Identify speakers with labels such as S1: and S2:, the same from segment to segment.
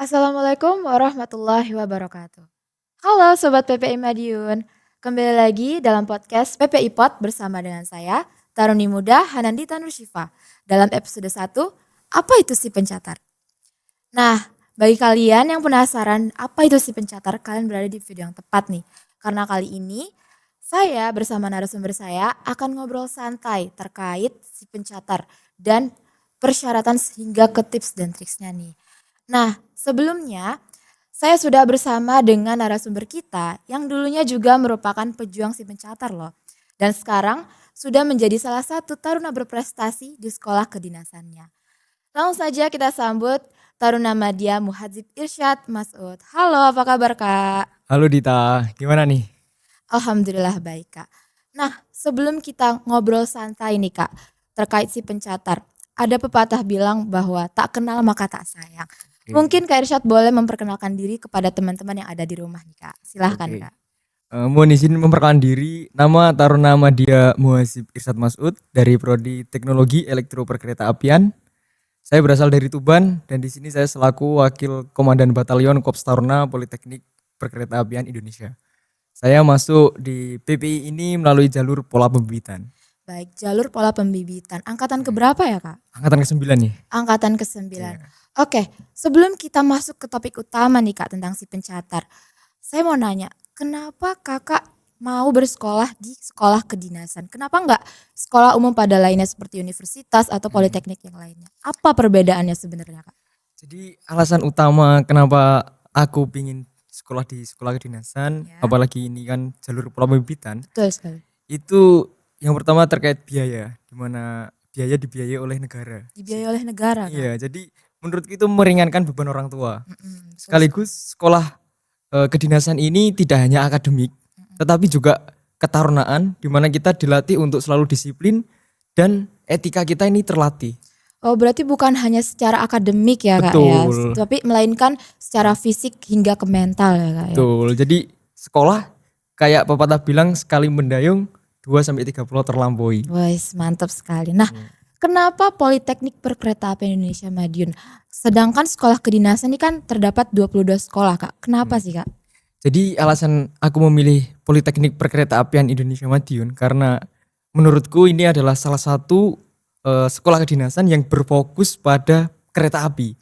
S1: Assalamualaikum warahmatullahi wabarakatuh. Halo Sobat PPI Madiun, kembali lagi dalam podcast PPI Pod bersama dengan saya, Taruni Muda Hanandita Nursyifa. Dalam episode 1, apa itu si pencatar? Nah, bagi kalian yang penasaran apa itu si pencatar, kalian berada di video yang tepat nih. Karena kali ini, saya bersama narasumber saya akan ngobrol santai terkait si pencatar dan persyaratan hingga ke tips dan triksnya nih. Nah, sebelumnya saya sudah bersama dengan narasumber kita yang dulunya juga merupakan pejuang si pencatar loh. Dan sekarang sudah menjadi salah satu taruna berprestasi di sekolah kedinasannya. Langsung saja kita sambut Taruna Madya Muhadzib Irsyad Masud. Halo, apa kabar Kak?
S2: Halo Dita, gimana nih?
S1: Alhamdulillah baik Kak. Nah, sebelum kita ngobrol santai nih Kak, terkait si pencatar. Ada pepatah bilang bahwa tak kenal maka tak sayang. Mungkin Kak Irsyad boleh memperkenalkan diri kepada teman-teman yang ada di rumah nih Kak. Silahkan
S2: Oke.
S1: Kak.
S2: Mohon izin memperkenalkan diri, nama Taruna Madya Muhadzib Irsyad Masud dari Prodi Teknologi Elektro Perkeretaapian. Saya berasal dari Tuban dan di sini saya selaku Wakil Komandan Batalion Korps Taruna Politeknik Perkeretaapian Indonesia. Saya masuk di PPI ini melalui jalur pola pembibitan.
S1: Baik, jalur pola pembibitan. Angkatan keberapa ya Kak?
S2: Angkatan ke-9 nih.
S1: Angkatan ke-9.
S2: Iya.
S1: Oke, sebelum kita masuk ke topik utama nih Kak tentang si pencatar. Saya mau nanya, kenapa Kakak mau bersekolah di sekolah kedinasan? Kenapa enggak sekolah umum pada lainnya seperti universitas atau politeknik yang lainnya? Apa perbedaannya sebenarnya Kak?
S2: Jadi alasan utama kenapa aku pingin sekolah di sekolah kedinasan,
S1: Ya.
S2: apalagi ini kan jalur pola pembibitan,
S1: Betul sekali.
S2: itu yang pertama terkait biaya, di mana biaya dibiayai oleh negara.
S1: Dibiayai oleh negara Kak?
S2: Iya, jadi menurutku itu meringankan beban orang tua.
S1: Betul
S2: Sekaligus sekolah kedinasan ini tidak hanya akademik, tetapi juga ketarunaan, di mana kita dilatih untuk selalu disiplin dan etika kita ini terlatih.
S1: Oh berarti bukan hanya secara akademik ya Kak ya,
S2: Betul,
S1: tapi melainkan secara fisik hingga ke mental ya Kak ya.
S2: betul. Jadi sekolah kayak pepatah bilang sekali mendayung 2-3 pulau terlampaui.
S1: Wes mantap sekali. Nah, kenapa Politeknik Perkeretaapian Indonesia Madiun? Sedangkan sekolah kedinasan ini kan terdapat 22 sekolah Kak. Kenapa sih Kak?
S2: Jadi alasan aku memilih Politeknik Perkeretaapian Indonesia Madiun karena menurutku ini adalah salah satu sekolah kedinasan yang berfokus pada kereta api.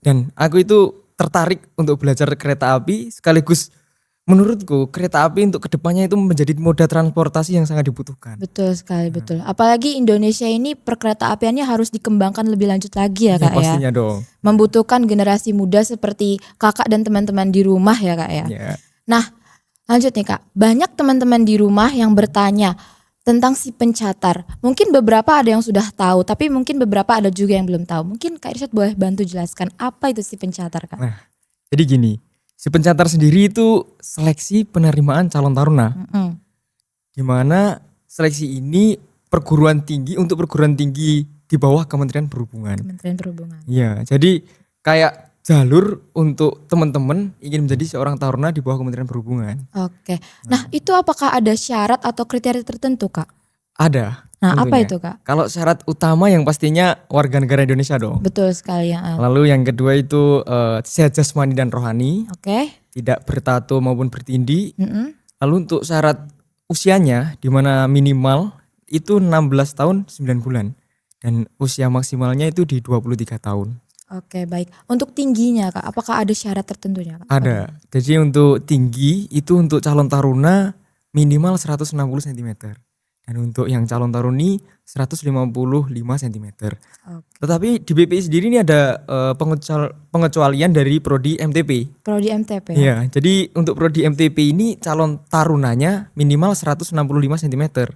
S2: Dan aku itu tertarik untuk belajar kereta api, sekaligus menurutku kereta api untuk kedepannya itu menjadi moda transportasi yang sangat dibutuhkan.
S1: Betul sekali, betul. Apalagi Indonesia ini perkeretaapiannya harus dikembangkan lebih lanjut lagi ya
S2: Ya,
S1: Kak ya.
S2: pastinya dong.
S1: Membutuhkan generasi muda seperti Kakak dan teman-teman di rumah ya Kak ya.
S2: Ya.
S1: Nah, lanjut nih Kak. Banyak teman-teman di rumah yang bertanya tentang si pencatar. Mungkin beberapa ada yang sudah tahu, tapi mungkin beberapa ada juga yang belum tahu. Mungkin Kak Irsyad boleh bantu jelaskan apa itu si pencatar Kak?
S2: Nah, jadi gini, si pencatar sendiri itu seleksi penerimaan calon taruna. Di mana seleksi ini untuk perguruan tinggi di bawah Kementerian Perhubungan.
S1: Kementerian Perhubungan.
S2: Iya, jadi kayak jalur untuk teman-teman ingin menjadi seorang taruna di bawah Kementerian Perhubungan.
S1: Oke. Nah, itu apakah ada syarat atau kriteria tertentu Kak?
S2: Ada.
S1: Nah, apa
S2: tentunya.
S1: itu Kak?
S2: Kalau syarat utama yang pastinya warga negara Indonesia dong.
S1: Betul sekali ya.
S2: Lalu yang kedua itu sehat jasmani dan rohani,
S1: Oke.
S2: tidak bertato maupun bertindih.
S1: Mm-mm.
S2: Lalu untuk syarat usianya di mana minimal itu 16 tahun 9 bulan dan usia maksimalnya itu di 23 tahun.
S1: Oke, baik. Untuk tingginya Kak, apakah ada syarat tertentunya Kak?
S2: Ada. Jadi untuk tinggi itu untuk calon taruna minimal 160 cm. Dan untuk yang calon taruni 155 cm.
S1: Oke.
S2: Tetapi di BPI sendiri ini ada pengecualian dari Prodi MTP.
S1: Prodi MTP ya?
S2: Iya, jadi untuk Prodi MTP ini calon tarunanya minimal 165 cm.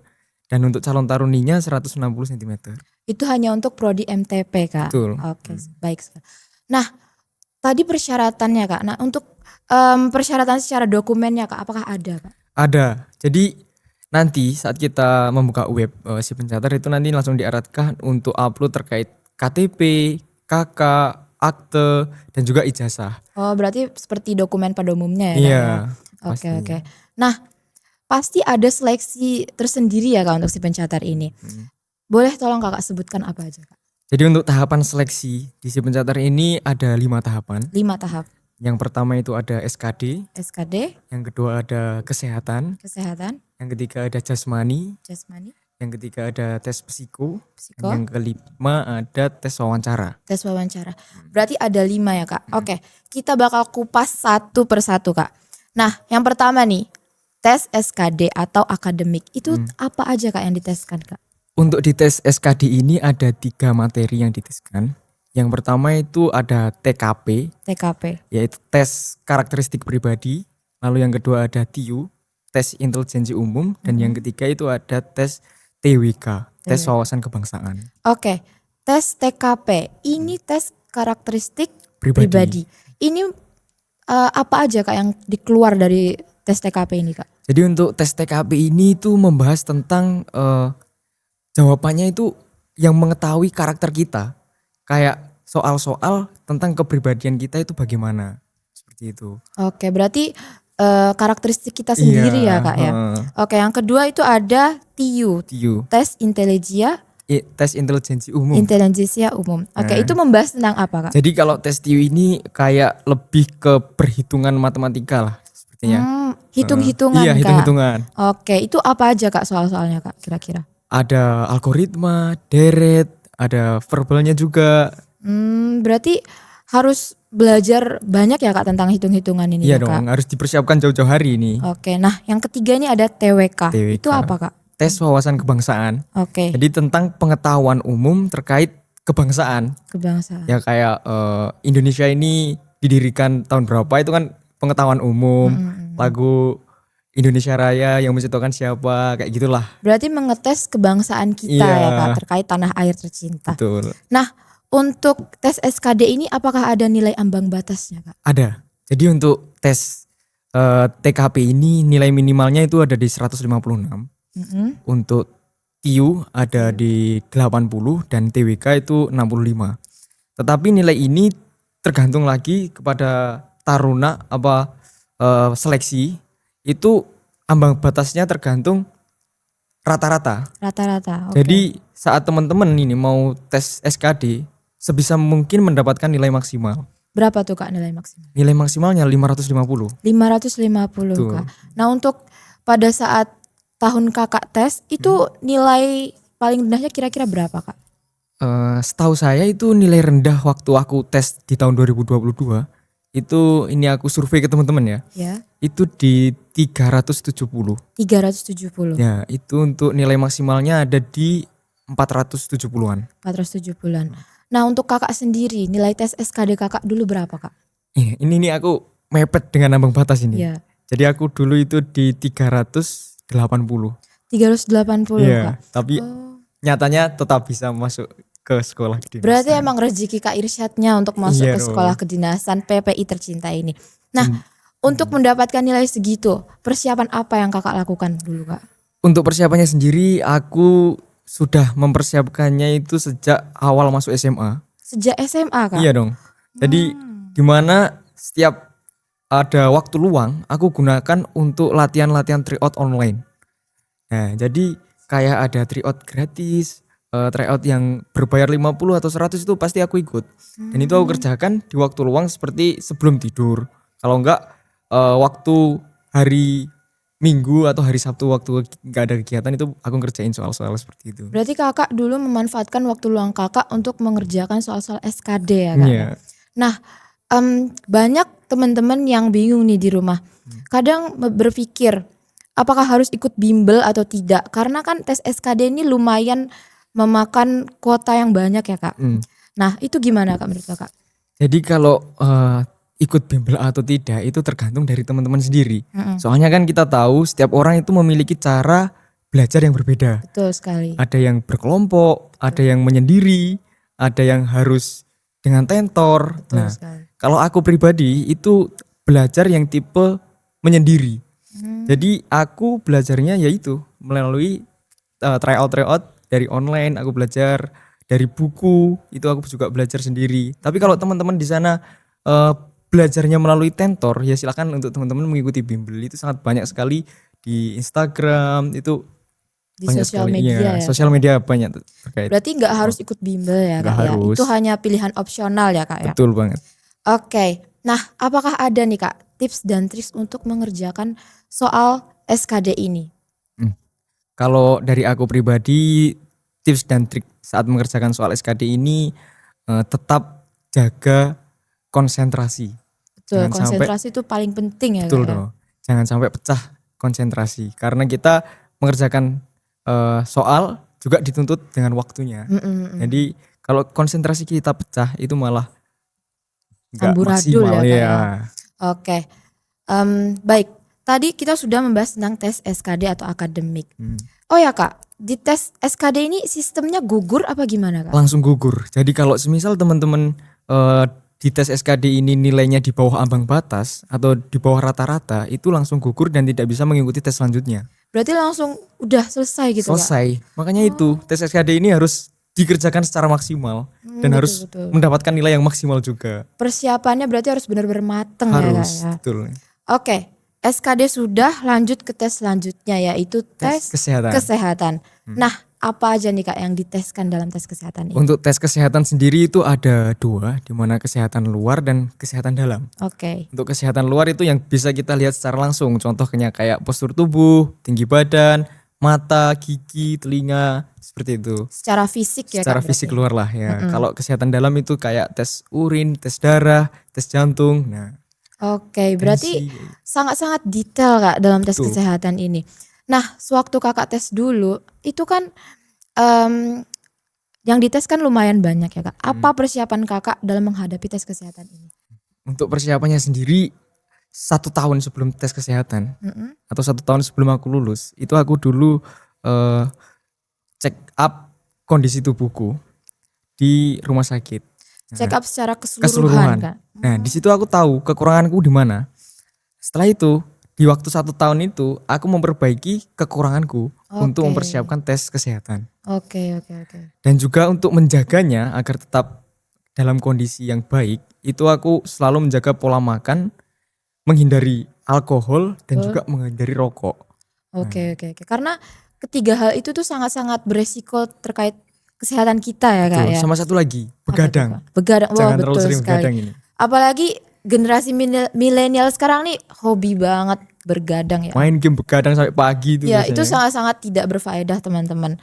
S2: Dan untuk calon taruninya 160 cm.
S1: Itu hanya untuk Prodi MTP Kak?
S2: Betul.
S1: Oke, baik sekali. Nah, tadi persyaratannya Kak. Nah, untuk persyaratan secara dokumennya Kak, apakah ada Kak?
S2: Ada. Jadi nanti saat kita membuka web si pencatat itu nanti langsung diarahkan untuk upload terkait KTP, KK, akte, dan juga ijazah.
S1: Oh, berarti seperti dokumen pada umumnya ya Kak?
S2: Iya.
S1: Oke,
S2: pasti.
S1: oke. Nah, pasti ada seleksi tersendiri ya Kak untuk si pencatat ini. Boleh tolong Kakak sebutkan apa aja Kak?
S2: Jadi untuk tahapan seleksi di si pencatatan ini ada 5 tahapan.
S1: 5 tahap.
S2: Yang pertama itu ada SKD,
S1: SKD,
S2: yang kedua ada kesehatan,
S1: kesehatan,
S2: yang ketiga ada jasmani,
S1: jasmani,
S2: yang ketiga ada tes psiko,
S1: psiko,
S2: yang kelima ada tes wawancara.
S1: tes wawancara. Berarti ada 5 ya Kak. Oke, kita bakal kupas satu persatu Kak. Nah, yang pertama nih, tes SKD atau akademik. Itu apa aja Kak yang diteskan Kak?
S2: Untuk di tes SKD ini ada 3 materi yang diteskan. Yang pertama itu ada TKP,
S1: TKP.
S2: yaitu tes karakteristik pribadi. Lalu yang kedua ada TIU, tes intelijensi umum. Dan yang ketiga itu ada tes TWK, tes wawasan kebangsaan.
S1: Oke, tes TKP. Ini tes karakteristik
S2: Pribadi.
S1: pribadi. Ini apa aja Kak yang dikeluar dari tes TKP ini Kak?
S2: Jadi untuk tes TKP ini itu membahas tentang jawabannya itu yang mengetahui karakter kita. Kayak soal-soal tentang kepribadian kita itu bagaimana. Seperti itu.
S1: Oke, berarti karakteristik kita sendiri ya Kak ya. Oke, yang kedua itu ada TIU,
S2: TIU,
S1: tes
S2: tes intelijensi umum.
S1: intelijensia umum. Oke, itu membahas tentang apa Kak?
S2: Jadi kalau tes TIU ini kayak lebih ke perhitungan matematika lah sepertinya.
S1: Hitung-hitungan
S2: Iya,
S1: Kak.
S2: hitung-hitungan.
S1: Oke, itu apa aja Kak soal-soalnya Kak kira-kira?
S2: Ada algoritma, deret, ada verbalnya juga.
S1: Berarti harus belajar banyak ya Kak tentang hitung-hitungan ini
S2: Iya
S1: ya Kak?
S2: dong, harus dipersiapkan jauh-jauh hari ini.
S1: Oke, nah yang ketiga ini ada TWK.
S2: TWK.
S1: Itu apa Kak?
S2: Tes wawasan kebangsaan.
S1: Oke,
S2: Jadi tentang pengetahuan umum terkait kebangsaan.
S1: kebangsaan.
S2: Ya kayak Indonesia ini didirikan tahun berapa itu kan pengetahuan umum. Lagu Indonesia Raya yang menciptakan siapa, kayak gitulah.
S1: Berarti mengetes kebangsaan kita
S2: Iya.
S1: ya Kak terkait tanah air tercinta.
S2: Betul.
S1: Nah, untuk tes SKD ini apakah ada nilai ambang batasnya Kak?
S2: Ada. Jadi untuk tes TKP ini nilai minimalnya itu ada di 156. Untuk TIU ada di 80 dan TWK itu 65. Tetapi nilai ini tergantung lagi kepada taruna seleksi. Itu ambang batasnya tergantung rata-rata.
S1: Rata-rata. Oke.
S2: Jadi saat teman-teman ini mau tes SKD sebisa mungkin mendapatkan nilai maksimal.
S1: Berapa tuh Kak nilai maksimal?
S2: Nilai maksimalnya 550.
S1: 550
S2: Tuh.
S1: Kak. Nah, untuk pada saat tahun Kakak tes itu nilai paling rendahnya kira-kira berapa Kak?
S2: Setahu saya itu nilai rendah waktu aku tes di tahun 2022. Itu ini aku survei ke teman-teman ya.
S1: Ya.
S2: Itu di 370.
S1: 370.
S2: Ya, itu untuk nilai maksimalnya ada di 470-an.
S1: 470-an. Nah, untuk Kakak sendiri nilai tes SKD Kakak dulu berapa Kak?
S2: Ini aku mepet dengan ambang batas ini.
S1: Iya.
S2: Jadi aku dulu itu di 380.
S1: 380
S2: Iya,
S1: Kak.
S2: tapi nyatanya tetap bisa masuk ke sekolah kedinasan.
S1: Berarti emang rezeki Kak Irsyadnya untuk masuk
S2: Iya
S1: ke
S2: dong.
S1: sekolah kedinasan PPI tercinta ini. Nah, untuk mendapatkan nilai segitu, persiapan apa yang Kakak lakukan dulu Kak?
S2: Untuk persiapannya sendiri aku sudah mempersiapkannya itu sejak awal masuk SMA.
S1: Sejak SMA Kak?
S2: Iya dong. Jadi dimana setiap ada waktu luang aku gunakan untuk latihan-latihan tryout online. Nah, jadi kayak ada tryout gratis, tryout yang berbayar 50 atau 100 itu pasti aku ikut. Dan itu aku kerjakan di waktu luang seperti sebelum tidur. Kalau enggak waktu hari Minggu atau hari Sabtu waktu enggak ada kegiatan itu aku ngerjain soal-soal seperti itu.
S1: Berarti Kakak dulu memanfaatkan waktu luang Kakak untuk mengerjakan soal-soal SKD ya Kak?
S2: Iya.
S1: Nah, banyak teman-teman yang bingung nih di rumah. Kadang berpikir apakah harus ikut bimbel atau tidak? Karena kan tes SKD ini lumayan memakan kuota yang banyak ya Kak. Nah, itu gimana Kak menurut Kakak?
S2: Jadi kalau ikut bimbel atau tidak itu tergantung dari teman-teman sendiri. Soalnya kan kita tahu setiap orang itu memiliki cara belajar yang berbeda.
S1: Betul sekali.
S2: Ada yang berkelompok, ada yang menyendiri, ada yang harus dengan tentor.
S1: Betul
S2: Nah,
S1: sekali.
S2: kalau aku pribadi itu belajar yang tipe menyendiri. Jadi aku belajarnya yaitu melalui tryout dari online, aku belajar dari buku, itu aku juga belajar sendiri. Tapi kalau teman-teman di sana belajarnya melalui tentor, ya silakan untuk teman-teman mengikuti bimbel. Itu sangat banyak sekali di Instagram, itu
S1: di
S2: banyak
S1: sosial
S2: sekali.
S1: media
S2: Iya,
S1: ya
S2: sosial
S1: Kak.
S2: media banyak terkait.
S1: Berarti nggak harus ikut bimbel ya
S2: Nggak
S1: Kak ya.
S2: harus.
S1: Itu hanya pilihan opsional ya Kak ya.
S2: Betul banget.
S1: Oke. Nah, apakah ada nih Kak tips dan trik untuk mengerjakan soal SKD ini?
S2: Hmm. Kalau dari aku pribadi, tips dan trik saat mengerjakan soal SKD ini tetap jaga konsentrasi.
S1: Betul,
S2: Jangan sampai
S1: konsentrasi itu paling penting ya Kak
S2: betul
S1: ya.
S2: dong. Jangan sampai pecah konsentrasi karena kita mengerjakan soal juga dituntut dengan waktunya.
S1: Mm-mm.
S2: Jadi kalau konsentrasi kita pecah itu malah nggak
S1: Amburadul
S2: maksimal
S1: ya Kak
S2: ya.
S1: ya. Oke. Baik, tadi kita sudah membahas tentang tes SKD atau akademik. Oh ya Kak, di tes SKD ini sistemnya gugur apa gimana Kak?
S2: Langsung gugur. Jadi kalau semisal teman-teman di tes SKD ini nilainya di bawah ambang batas atau di bawah rata-rata, itu langsung gugur dan tidak bisa mengikuti tes selanjutnya.
S1: Berarti langsung udah selesai gitu Kak?
S2: Selesai. Makanya itu tes SKD ini harus dikerjakan secara maksimal dan harus
S1: Betul.
S2: mendapatkan nilai yang maksimal juga.
S1: Persiapannya berarti harus benar-benar mateng ya Kak
S2: Harus,
S1: ya.
S2: betul.
S1: Oke, SKD sudah, lanjut ke tes selanjutnya yaitu tes
S2: kesehatan.
S1: kesehatan. Nah, apa aja nih Kak yang diteskan dalam tes kesehatan ini?
S2: Untuk tes kesehatan sendiri itu ada dua, di mana kesehatan luar dan kesehatan dalam.
S1: Oke.
S2: Untuk kesehatan luar itu yang bisa kita lihat secara langsung, contohnya kayak postur tubuh, tinggi badan, mata, gigi, telinga, seperti itu.
S1: Secara fisik ya
S2: Secara
S1: Kak
S2: fisik
S1: berarti?
S2: luar lah ya. Kalau kesehatan dalam itu kayak tes urin, tes darah, tes jantung. Nah,
S1: Oke, berarti
S2: tensi.
S1: sangat-sangat detail Kak dalam tes
S2: Betul.
S1: kesehatan ini. Nah, sewaktu Kakak tes dulu, itu kan em, yang dites kan lumayan banyak ya Kak. Apa persiapan Kakak dalam menghadapi tes kesehatan ini?
S2: Untuk persiapannya sendiri 1 tahun sebelum tes kesehatan
S1: Mm-mm.
S2: atau 1 tahun sebelum aku lulus, itu aku dulu check up kondisi tubuhku di rumah sakit.
S1: Check up secara keseluruhan
S2: Keseluruhan.
S1: Kak.
S2: Nah, di situ aku tahu kekuranganku di mana. Setelah itu, di waktu 1 tahun itu, aku memperbaiki kekuranganku untuk
S1: Oke.
S2: mempersiapkan tes kesehatan.
S1: Oke.
S2: Dan juga untuk menjaganya agar tetap dalam kondisi yang baik, itu aku selalu menjaga pola makan, menghindari alkohol dan juga menghindari rokok.
S1: Oke. Karena ketiga hal itu tuh sangat-sangat beresiko terkait kesehatan kita ya Kak
S2: Tuh,
S1: ya.
S2: sama satu lagi,
S1: Apa tuh,
S2: begadang.
S1: Kak? Begadang, wah
S2: Jangan terlalu
S1: betul
S2: sering
S1: sekali.
S2: begadang ini.
S1: Apalagi generasi milenial sekarang nih hobi banget bergadang ya.
S2: Main game begadang sampai pagi itu
S1: Ya
S2: biasanya.
S1: itu sangat-sangat tidak berfaedah teman-teman.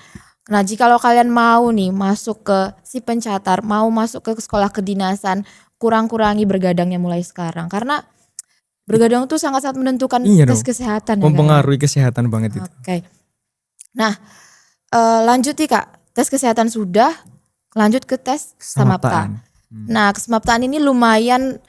S1: Nah jika kalau kalian mau nih masuk ke si pencatar, mau masuk ke sekolah kedinasan, kurang-kurangi bergadangnya mulai sekarang. Karena bergadang tuh sangat-sangat menentukan
S2: Iya
S1: tes
S2: dong.
S1: kesehatan ya Kak ya.
S2: Mempengaruhi kesehatan banget itu.
S1: Oke. Nah lanjut nih Kak, tes kesehatan sudah, lanjut ke tes samapta.
S2: Samaptaan.
S1: Nah kesamaptaan ini lumayan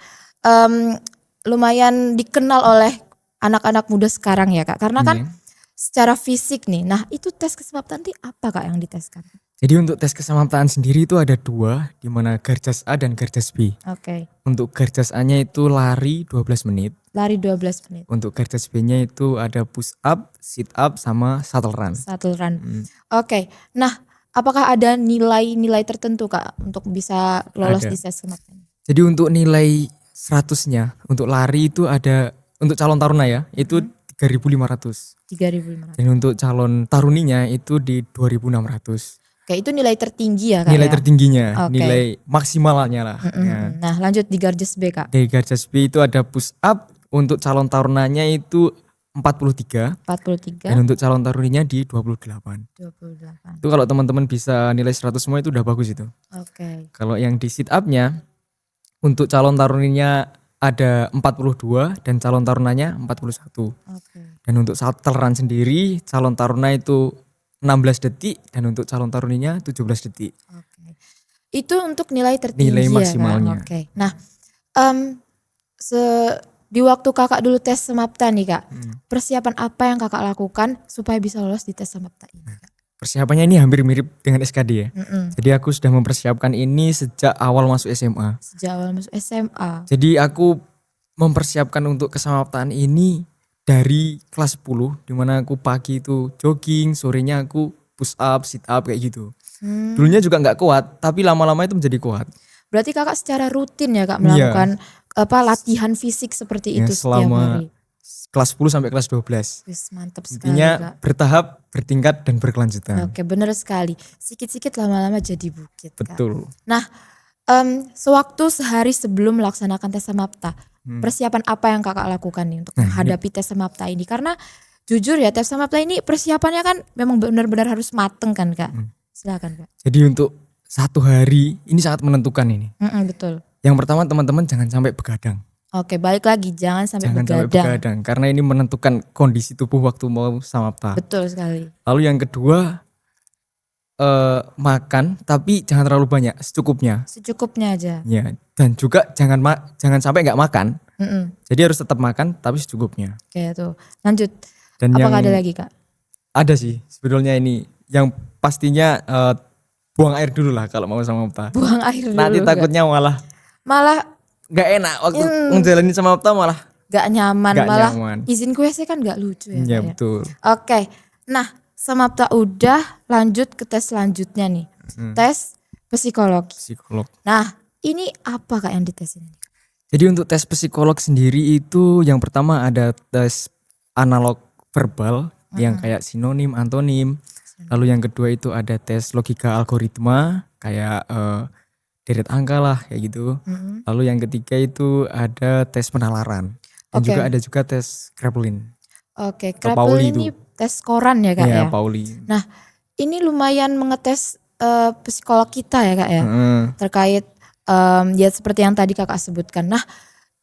S1: lumayan dikenal oleh anak-anak muda sekarang ya Kak. Karena kan
S2: Iya.
S1: secara fisik nih, nah itu tes kesamaptaan itu apa Kak yang diteskan?
S2: Jadi untuk tes kesamaptaan sendiri itu ada dua, di mana Garjas A dan Garjas B.
S1: Oke.
S2: Untuk Garjas A-nya itu lari 12 menit.
S1: Lari 12 menit.
S2: Untuk Garjas B-nya itu ada push up, sit up, sama shuttle run.
S1: Shuttle run. Oke. Nah, apakah ada nilai-nilai tertentu Kak untuk bisa lolos
S2: Ada.
S1: di tes kesamaptaan?
S2: Jadi untuk nilai 100-nya, untuk lari itu ada, untuk calon taruna ya, itu 3.500.
S1: 3.500.
S2: Dan untuk calon taruninya itu di 2.600.
S1: Oke, itu nilai tertinggi ya Kak
S2: Nilai
S1: ya?
S2: tertingginya,
S1: Oke.
S2: nilai maksimalnya lah. Ya.
S1: Nah, lanjut di Garjas B Kak.
S2: Dari Garjas B itu ada push up, untuk calon tarunanya itu 43.
S1: 43,
S2: Dan untuk calon taruninya di 28.
S1: 28.
S2: Itu kalau teman-teman bisa nilai 100 semua itu udah bagus itu.
S1: Oke.
S2: Kalau yang di sit up-nya, untuk calon taruninya ada 42 dan calon tarunanya 41.
S1: Oke.
S2: Dan untuk shuttle run sendiri, calon taruna itu 16 detik dan untuk calon taruninya 17 detik.
S1: Oke. Itu untuk nilai tertinggi
S2: Nilai
S1: ya
S2: maksimalnya.
S1: Kak? Oke. Nah, di waktu Kakak dulu tes samapta nih Kak, persiapan apa yang Kakak lakukan supaya bisa lolos di tes samapta ini Kak?
S2: Persiapannya ini hampir mirip dengan SKD ya.
S1: Mm-mm.
S2: Jadi aku sudah mempersiapkan ini sejak awal masuk SMA.
S1: Sejak awal masuk SMA.
S2: Jadi aku mempersiapkan untuk kesamaptaan ini dari kelas 10, dimana aku pagi itu jogging, sorenya aku push up, sit up kayak gitu. Dulunya juga nggak kuat, tapi lama-lama itu menjadi kuat.
S1: Berarti Kakak secara rutin ya Kak melakukan latihan fisik seperti
S2: Ya,
S1: itu setiap
S2: selama
S1: hari.
S2: kelas 10 sampai kelas 12.
S1: Wis mantep sekali
S2: Intinya
S1: Kak.
S2: bertahap bertingkat dan berkelanjutan.
S1: Oke, benar sekali. Sikit-sikit lama-lama jadi bukit, Kak.
S2: Betul.
S1: Nah, sewaktu sehari sebelum melaksanakan tes Samapta, persiapan apa yang kakak lakukan nih untuk menghadapi tes Samapta ini? Karena jujur ya, tes Samapta ini persiapannya kan memang benar-benar harus mateng kan, Kak. Silakan, Kak.
S2: Jadi untuk 1 hari ini sangat menentukan ini.
S1: Betul.
S2: Yang pertama teman-teman jangan sampai begadang.
S1: Oke, balik lagi jangan sampai
S2: Jangan sampai
S1: begadang.
S2: begadang karena ini menentukan kondisi tubuh waktu mau Samapta.
S1: Betul sekali.
S2: Lalu yang kedua makan tapi jangan terlalu banyak, secukupnya.
S1: Secukupnya aja.
S2: Ya, dan juga jangan sampai nggak makan.
S1: Mm-mm.
S2: Jadi harus tetap makan tapi secukupnya.
S1: Oke, tuh. Lanjut.
S2: Dan
S1: Apakah
S2: yang
S1: ada lagi, Kak?
S2: ada sih sebetulnya ini yang pastinya buang air dulu lah kalau mau Samapta.
S1: Buang air dulu.
S2: Nanti
S1: Kak.
S2: takutnya malah
S1: Malah
S2: nggak enak waktu ngejalanin Samapta malah
S1: gak nyaman,
S2: nggak
S1: malah
S2: nyaman.
S1: izin ke WC kan gak lucu ya.
S2: Ya
S1: Kak, ya?
S2: betul.
S1: Oke, nah Samapta udah, lanjut ke tes selanjutnya nih. Tes psikologi.
S2: Psikolog.
S1: Nah ini apa Kak yang dites ini?
S2: Jadi untuk tes psikolog sendiri itu yang pertama ada tes analog verbal yang kayak sinonim, antonim. Lalu yang kedua itu ada tes logika algoritma kayak deret angka lah kayak gitu. Lalu yang ketiga itu ada tes penalaran. Dan
S1: Oke.
S2: juga ada juga tes Kraepelin.
S1: Oke,
S2: Atau Pauli
S1: Kraepelin ini tes koran ya Kak ya?
S2: Iya, Pauli.
S1: Nah ini lumayan mengetes psikolog kita ya Kak ya?
S2: Heeh.
S1: Terkait ya seperti yang tadi Kakak sebutkan. Nah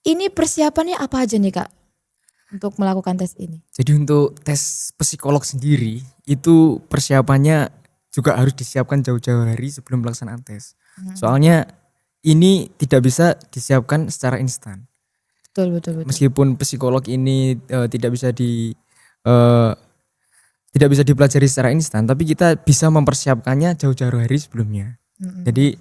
S1: ini persiapannya apa aja nih Kak untuk melakukan tes ini?
S2: Jadi untuk tes psikolog sendiri itu persiapannya juga harus disiapkan jauh-jauh hari sebelum pelaksanaan tes. Soalnya ini tidak bisa disiapkan secara instan.
S1: Betul.
S2: Meskipun psikolog ini tidak bisa dipelajari secara instan, tapi kita bisa mempersiapkannya jauh-jauh hari sebelumnya. Jadi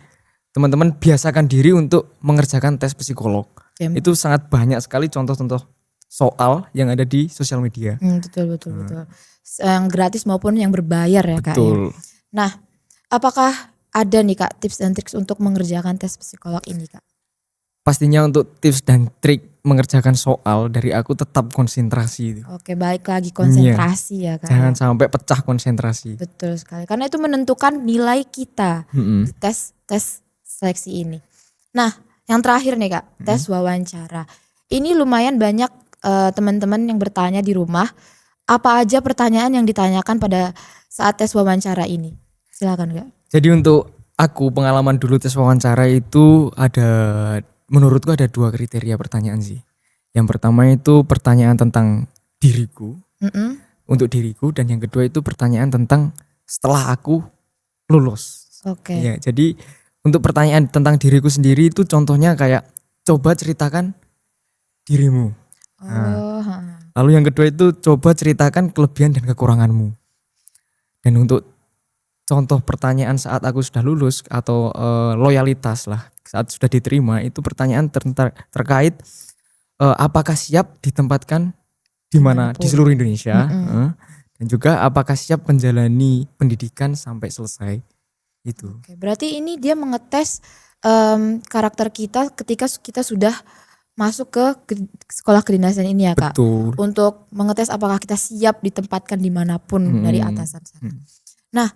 S2: teman-teman biasakan diri untuk mengerjakan tes psikolog.
S1: Oke.
S2: Itu sangat banyak sekali contoh-contoh soal yang ada di sosial media.
S1: Betul. Yang gratis maupun yang berbayar ya Kak. Ya?
S2: Betul.
S1: Nah, apakah ada nih Kak tips dan trik untuk mengerjakan tes psikolog ini Kak?
S2: Pastinya untuk tips dan trik mengerjakan soal dari aku tetap konsentrasi.
S1: Oke, balik lagi konsentrasi ya Kak.
S2: Jangan sampai pecah konsentrasi.
S1: Betul sekali. Karena itu menentukan nilai kita
S2: Mm-mm.
S1: di tes seleksi ini. Nah, yang terakhir nih Kak, tes wawancara. Ini lumayan banyak teman-teman yang bertanya di rumah, apa aja pertanyaan yang ditanyakan pada saat tes wawancara ini? Silakan Kak.
S2: Jadi untuk aku pengalaman dulu tes wawancara itu menurutku ada 2 kriteria pertanyaan sih. Yang pertama itu pertanyaan tentang diriku, untuk diriku, dan yang kedua itu pertanyaan tentang setelah aku lulus.
S1: Oke.
S2: Ya, jadi untuk pertanyaan tentang diriku sendiri itu contohnya kayak coba ceritakan dirimu. Lalu yang kedua itu coba ceritakan kelebihan dan kekuranganmu. Dan untuk contoh pertanyaan saat aku sudah lulus atau loyalitas lah saat sudah diterima itu pertanyaan terkait apakah siap ditempatkan di mana di seluruh Indonesia dan juga apakah siap menjalani pendidikan sampai selesai itu.
S1: Oke, berarti ini dia mengetes karakter kita ketika kita sudah masuk ke sekolah kedinasan ini ya Kak.
S2: Betul.
S1: Untuk mengetes apakah kita siap ditempatkan dimanapun dari atasan sana. Nah,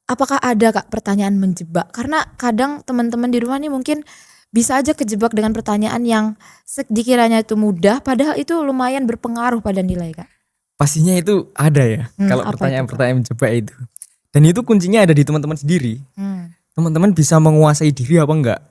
S1: apakah ada Kak pertanyaan menjebak? Karena kadang teman-teman di rumah nih mungkin bisa aja kejebak dengan pertanyaan yang dikiranya itu mudah padahal itu lumayan berpengaruh pada nilai Kak.
S2: Pastinya itu ada ya kalau
S1: apa
S2: pertanyaan-pertanyaan menjebak itu. Dan itu kuncinya ada di teman-teman sendiri. Teman-teman bisa menguasai diri apa enggak?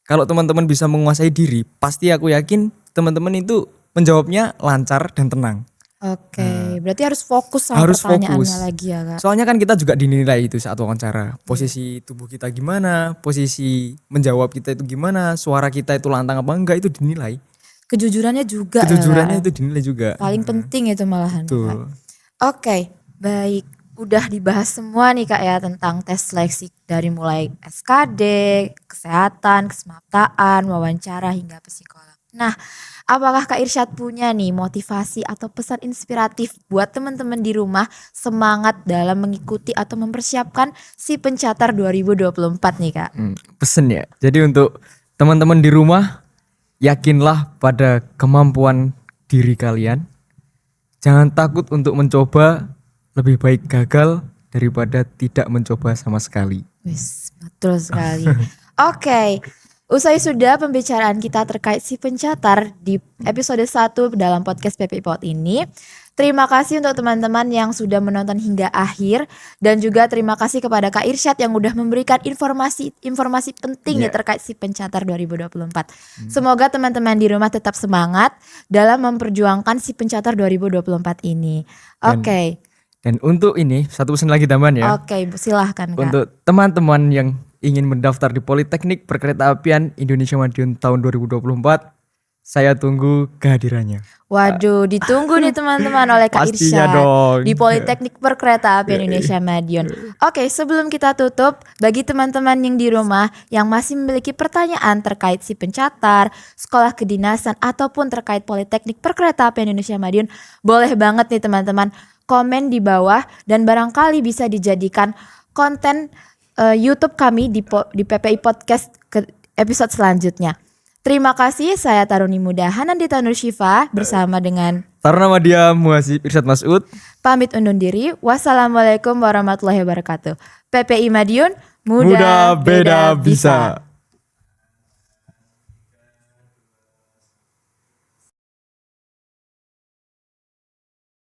S2: Kalau teman-teman bisa menguasai diri, pasti aku yakin teman-teman itu menjawabnya lancar dan tenang.
S1: Oke, berarti harus fokus sama
S2: Harus
S1: pertanyaannya
S2: fokus.
S1: lagi ya Kak.
S2: Soalnya kan kita juga dinilai itu saat wawancara. Posisi tubuh kita gimana, posisi menjawab kita itu gimana, suara kita itu lantang apa enggak itu dinilai.
S1: Kejujurannya juga
S2: Kejujurannya
S1: ya Kak.
S2: itu dinilai juga.
S1: Paling penting itu malahan ya, Kak.
S2: Betul.
S1: Oke, baik. Udah dibahas semua nih Kak ya tentang tes seleksi dari mulai SKD, kesehatan, kesemaptaan, wawancara hingga psikolog. Nah, apakah Kak Irsyad punya nih motivasi atau pesan inspiratif buat teman-teman di rumah semangat dalam mengikuti atau mempersiapkan si Pencatar 2024 nih Kak?
S2: Pesen ya. Jadi untuk teman-teman di rumah, yakinlah pada kemampuan diri kalian. Jangan takut untuk mencoba lebih baik gagal daripada tidak mencoba sama sekali.
S1: Wis, betul sekali. Oke, usai sudah pembicaraan kita terkait si pencatar di episode 1 dalam podcast PPI Pod ini. Terima kasih untuk teman-teman yang sudah menonton hingga akhir. Dan juga terima kasih kepada Kak Irsyad yang udah memberikan informasi penting nih terkait si pencatar 2024. Semoga teman-teman di rumah tetap semangat dalam memperjuangkan si pencatar 2024 ini. Oke.
S2: Dan untuk ini satu pesan lagi tambahan ya.
S1: Oke, silahkan Kak.
S2: Untuk teman-teman yang ingin mendaftar di Politeknik Perkeretaapian Indonesia Madiun tahun 2024, saya tunggu kehadirannya.
S1: Waduh, ditunggu nih teman-teman oleh Kak
S2: Pastinya
S1: Irsyad
S2: dong.
S1: di Politeknik Perkeretaapian Indonesia Madiun. Oke, sebelum kita tutup, bagi teman-teman yang di rumah yang masih memiliki pertanyaan terkait si pencatar, sekolah kedinasan, ataupun terkait Politeknik Perkeretaapian Indonesia Madiun, boleh banget nih teman-teman komen di bawah dan barangkali bisa dijadikan konten YouTube kami di PPI Podcast episode selanjutnya. Terima kasih, saya Taruni Muda Hanandita Nursyifa bersama dengan
S2: Taruna Madya Muhasib Irsyad Masud.
S1: Pamit undur diri. Wassalamualaikum warahmatullahi wabarakatuh. PPI Madiun,
S2: Muda beda bisa.